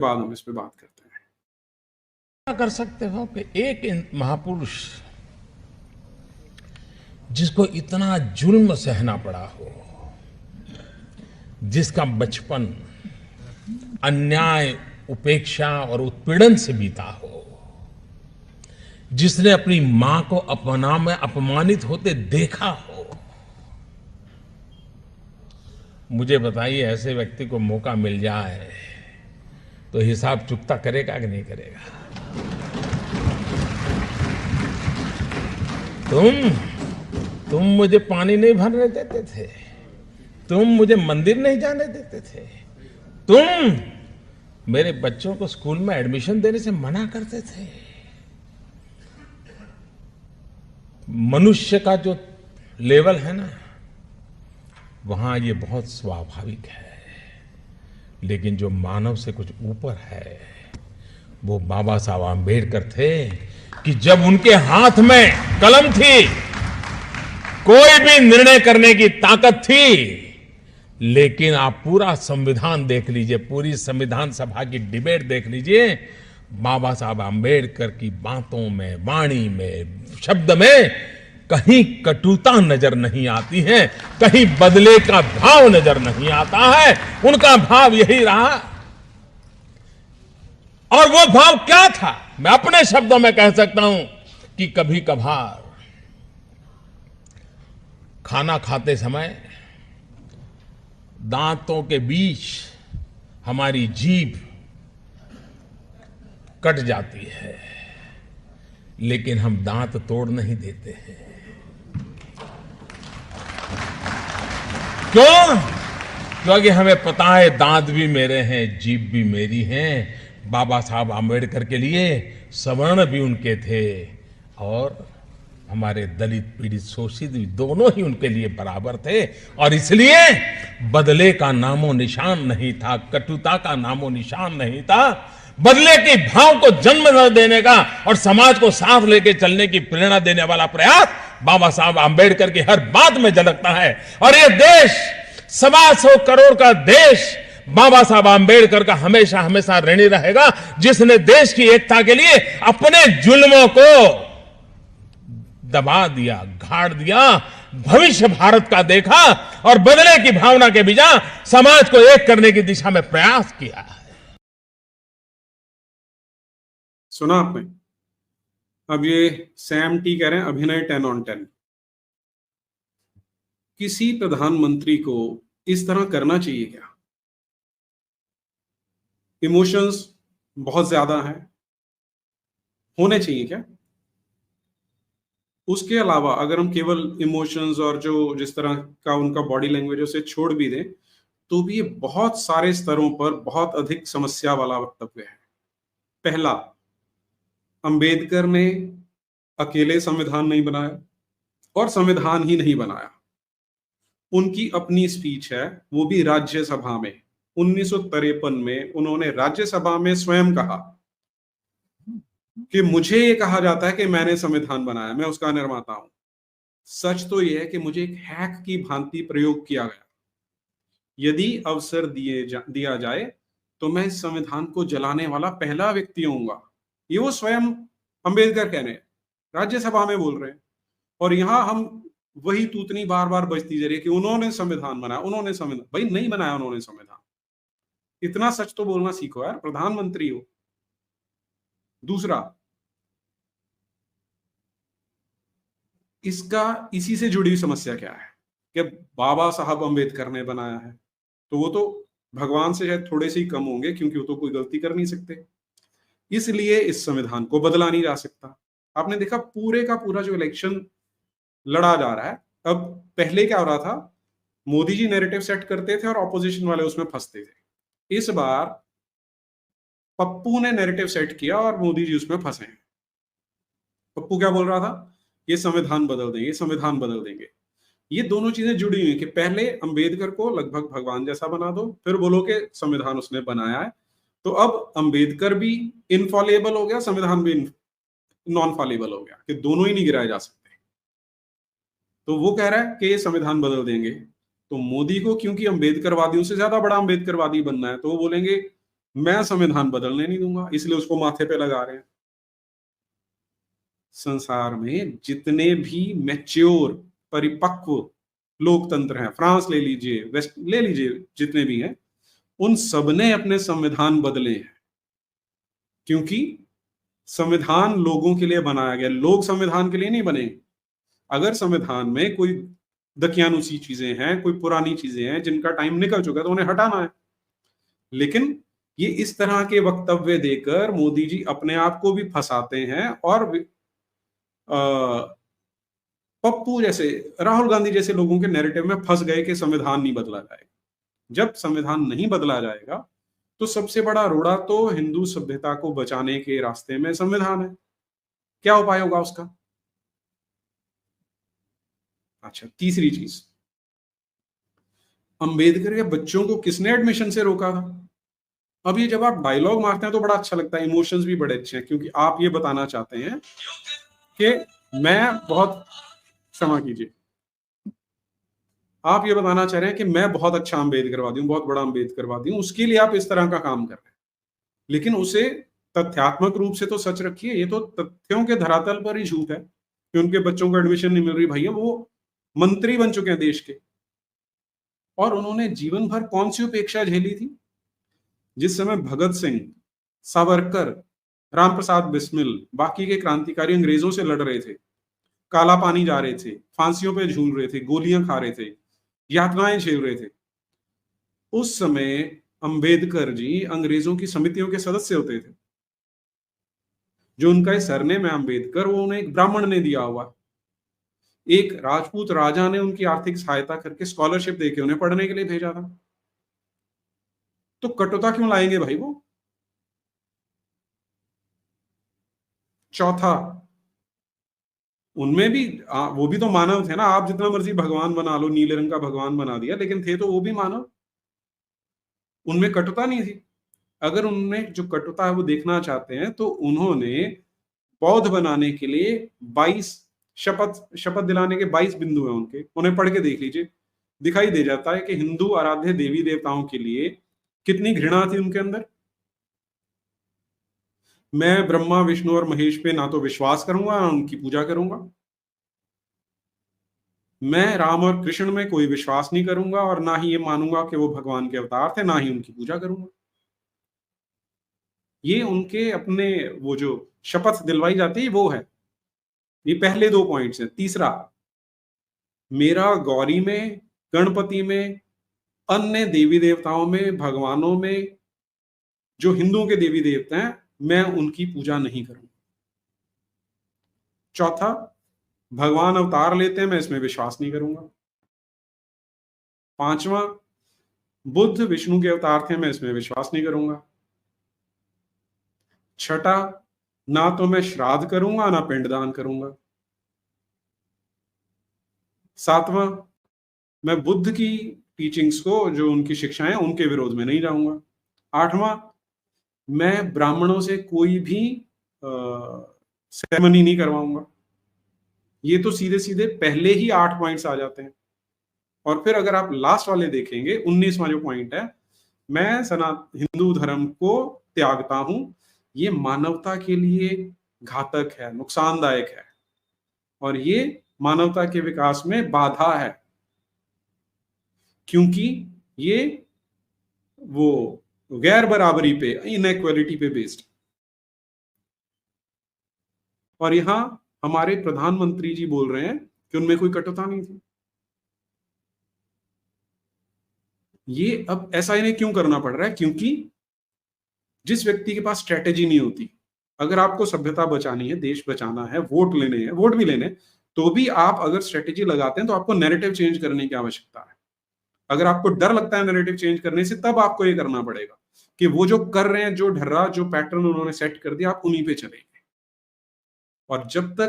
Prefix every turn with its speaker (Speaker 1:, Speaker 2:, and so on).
Speaker 1: बाद हम इस पे बात करते हैं।
Speaker 2: क्या कर सकते हो कि एक महापुरुष जिसको इतना जुल्म सहना पड़ा हो, जिसका बचपन अन्याय, उपेक्षा और उत्पीड़न से बीता हो, जिसने अपनी मां को अपना में अपमानित होते देखा हो, मुझे बताइए ऐसे व्यक्ति को मौका मिल जाए तो हिसाब चुकता करेगा कि नहीं करेगा? तुम मुझे पानी नहीं भरने देते थे, तुम मुझे मंदिर नहीं जाने देते थे, तुम मेरे बच्चों को स्कूल में एडमिशन देने से मना करते थे। मनुष्य का जो लेवल है ना, वहां ये बहुत स्वाभाविक है, लेकिन जो मानव से कुछ ऊपर है वो बाबा साहब आंबेडकर थे कि जब उनके हाथ में कलम थी, कोई भी निर्णय करने की ताकत थी, लेकिन आप पूरा संविधान देख लीजिए, पूरी संविधान सभा की डिबेट देख लीजिए, बाबा साहब आंबेडकर की बातों में, वाणी में, शब्द में कहीं कटुता नजर नहीं आती है, कहीं बदले का भाव नजर नहीं आता है। उनका भाव यही रहा। और वो भाव क्या था? मैं अपने शब्दों में कह सकता हूं कि कभी कभार खाना खाते समय दांतों के बीच हमारी जीभ कट जाती है, लेकिन हम दांत तोड़ नहीं देते हैं। क्यों? क्योंकि हमें पता है दांत भी मेरे हैं, जीभ भी मेरी है। बाबा साहब आंबेडकर के लिए सवर्ण भी उनके थे और हमारे दलित, पीड़ित, शोषित दोनों ही उनके लिए बराबर थे। और इसलिए बदले का नामो निशान नहीं था, कटुता का नामो निशान नहीं था। बदले के भाव को जन्म न देने का और समाज को साथ लेके चलने की प्रेरणा देने वाला प्रयास बाबा साहब आंबेडकर की हर बात में झलकता है। और ये देश 125 करोड़ का देश बाबा साहब आंबेडकर का हमेशा हमेशा ऋणी रहेगा, जिसने देश की एकता के लिए अपने जुल्मों को दबा दिया, गाड़ दिया, भविष्य भारत का देखा और बदले की भावना के बिना समाज को एक करने की दिशा में प्रयास किया है।
Speaker 1: सुना आपने? अब ये सैम टी कह रहे हैं अभिनय 10 on 10। किसी प्रधानमंत्री को इस तरह करना चाहिए क्या? इमोशंस बहुत ज्यादा हैं, होने चाहिए क्या? उसके अलावा अगर हम केवल इमोशंस और जो जिस तरह का उनका बॉडी लैंग्वेज उसे छोड़ भी दें, तो भी ये बहुत सारे स्तरों पर बहुत अधिक समस्या वाला वक्तव्य है। पहला, अंबेडकर ने अकेले संविधान नहीं बनाया और संविधान ही नहीं बनाया, उनकी अपनी स्पीच है, वो भी राज्यसभा में 1953 में उन्होंने राज्यसभा में स्वयं कहा कि मुझे ये कहा जाता है कि मैंने संविधान बनाया, मैं उसका निर्माता हूं। सच तो यह है कि मुझे एक हैक की भांति प्रयोग किया गया। यदि अवसर दिया जाए तो मैं इस संविधान को जलाने वाला पहला व्यक्ति होऊंगा। ये वो स्वयं अंबेडकर कह रहे हैं, राज्यसभा में बोल रहे हैं। और यहां हम वही तूतनी बार बार बजती जा रही है कि उन्होंने संविधान बनाया, उन्होंने संविधान। भाई नहीं बनाया उन्होंने संविधान। इतना सच तो बोलना सीखो यार, प्रधानमंत्री हो। दूसरा, इसका इसी से जुड़ी हुई समस्या क्या है कि बाबा साहब अंबेडकर ने बनाया है, तो वो तो भगवान से शायद थोड़े से ही कम होंगे, क्योंकि वो तो कोई गलती कर नहीं सकते। इसलिए इस संविधान को बदला नहीं जा सकता। आपने देखा पूरे का पूरा जो इलेक्शन लड़ा जा रहा है, अब पहले क्या हो रहा था, मोदी जी नैरेटिव सेट करते थे और ऑपोजिशन वाले उसमें फंसते थे। इस बार पप्पू ने नैरेटिव सेट किया और मोदी जी उसमें फंसे। पप्पू क्या बोल रहा था? ये संविधान बदल देंगे, संविधान बदल देंगे। ये दोनों चीजें जुड़ी हुई कि पहले अंबेडकर को लगभग भगवान जैसा बना दो, फिर बोलो कि संविधान उसने बनाया है। तो अब अंबेडकर भी इनफॉलेबल हो गया, संविधान भी नॉन फॉलेबल हो गया, कि दोनों ही नहीं गिराए जा सकते। तो वो कह रहा है कि ये संविधान बदल देंगे, तो मोदी को क्योंकि अंबेडकरवादियों से ज्यादा बड़ा अंबेडकरवादी बनना है, तो वो बोलेंगे मैं संविधान बदलने नहीं दूंगा, इसलिए उसको माथे पे लगा रहे हैं। संसार में जितने भी मैच्योर परिपक्व लोकतंत्र हैं, फ्रांस ले लीजिए, वेस्ट ले लीजिए, जितने भी हैं, उन सबने अपने संविधान बदले हैं, क्योंकि संविधान लोगों के लिए बनाया गया, लोग संविधान के लिए नहीं बने। अगर संविधान में कोई दकियानुसी चीजें हैं, कोई पुरानी चीजें हैं जिनका टाइम निकल चुका है, तो उन्हें हटाना है। लेकिन ये इस तरह के वक्तव्य देकर मोदी जी अपने आप को भी फंसाते हैं और पप्पू जैसे, राहुल गांधी जैसे लोगों के नैरेटिव में फंस गए कि संविधान नहीं बदला जाएगा। जब संविधान नहीं बदला जाएगा तो सबसे बड़ा रोड़ा तो हिंदू सभ्यता को बचाने के रास्ते में संविधान है। क्या उपाय होगा उसका? अच्छा, तीसरी चीज, अंबेडकर के बच्चों को किसने एडमिशन से रोका था? अब ये जब आप डायलॉग मारते हैं तो बड़ा अच्छा लगता है, इमोशंस भी बड़े अच्छे हैं, क्योंकि आप ये बताना चाहते हैं कि मैं बहुत, क्षमा कीजिए, आप ये बताना चाह रहे हैं कि मैं बहुत अच्छा अम्बेडकरवादी हूं, बहुत बड़ा अम्बेडकरवादी हूं, उसके लिए आप इस तरह का काम कर रहे हैं। लेकिन उसे तथ्यात्मक रूप से तो सच रखिए। ये तो तथ्यों के धरातल पर ही झूठ है कि उनके बच्चों को एडमिशन नहीं मिल रही। भैया, वो मंत्री बन चुके हैं देश के, और उन्होंने जीवन भर कौन सी उपेक्षा झेली थी? जिस समय भगत सिंह, सावरकर, रामप्रसाद बिस्मिल, बाकी के क्रांतिकारी अंग्रेजों से लड़ रहे थे, काला पानी जा रहे थे, फांसियों पे झूल रहे थे, गोलियां खा रहे थे, यातनाएं झेल रहे थे, उस समय अंबेडकर जी अंग्रेजों की समितियों के सदस्य होते थे। जो उनका सरनेम है अंबेडकर, वो उन्हें एक ब्राह्मण ने दिया हुआ। एक राजपूत राजा ने उनकी आर्थिक सहायता करके स्कॉलरशिप देके उन्हें पढ़ने के लिए भेजा था। तो कटुता क्यों लाएंगे भाई वो? चौथा, उनमें भी वो भी तो मानव थे ना। आप जितना मर्जी भगवान बना लो, नीले रंग का भगवान बना दिया, लेकिन थे तो वो भी मानव। उनमें कटुता नहीं थी। अगर उनमें जो कटुता है वो देखना चाहते हैं तो उन्होंने बौद्ध बनाने के लिए 22 शपथ दिलाने के 22 बिंदु हैं उनके, उन्हें पढ़ के देख लीजिए। दिखाई दे जाता है कि हिंदू आराध्य देवी देवताओं के लिए कितनी घृणा थी उनके अंदर। मैं ब्रह्मा, विष्णु और महेश पे ना तो विश्वास करूंगा ना उनकी पूजा करूंगा। मैं राम और कृष्ण में कोई विश्वास नहीं करूंगा, और ना ही ये मानूंगा कि वो भगवान के अवतार थे, ना ही उनकी पूजा करूंगा। ये उनके अपने वो जो शपथ दिलवाई जाती है वो है। ये पहले 2 पॉइंट्स हैं। तीसरा, मेरा गौरी में, गणपति में, अन्य देवी देवताओं में, भगवानों में, जो हिंदुओं के देवी देवता हैं, मैं उनकी पूजा नहीं करूंगा। चौथा, भगवान अवतार लेते हैं, मैं इसमें विश्वास नहीं करूंगा। पांचवा, बुद्ध विष्णु के अवतार थे, मैं इसमें विश्वास नहीं करूंगा। छठा, ना तो मैं श्राद्ध करूंगा ना पिंडदान करूंगा। सातवां, मैं बुद्ध की टीचिंग्स को, जो उनकी शिक्षाएं, उनके विरोध में नहीं जाऊंगा। आठवां, मैं ब्राह्मणों से कोई भी सेरेमनी नहीं करवाऊंगा। ये तो सीधे सीधे पहले ही 8 पॉइंट्स आ जाते हैं। और फिर अगर आप लास्ट वाले देखेंगे, 19वां जो पॉइंट है, मैं हिंदू धर्म को त्यागता हूं, ये मानवता के लिए घातक है, नुकसानदायक है, और ये मानवता के विकास में बाधा है, क्योंकि ये वो गैर बराबरी पे, इनइक्वालिटी पे बेस्ड। और यहां हमारे प्रधानमंत्री जी बोल रहे हैं कि उनमें कोई कटुता नहीं थी। ये अब ऐसा इन्हें क्यों करना पड़ रहा है? क्योंकि जिस व्यक्ति के पास स्ट्रेटेजी नहीं होती, अगर आपको सभ्यता बचानी है, देश बचाना है, वोट लेने हैं, वोट भी लेने, तो भी आप अगर स्ट्रेटेजी लगाते हैं तो आपको नैरेटिव चेंज करने की आवश्यकता है। अगर आपको डर लगता है नैरेटिव चेंज करने से, तब आपको ये करना पड़ेगा कि वो जो कर रहे हैं, जो ढर्रा, जो पैटर्न उन्होंने सेट कर दिया, आप उन्हीं पे चलेंगे। और जब तक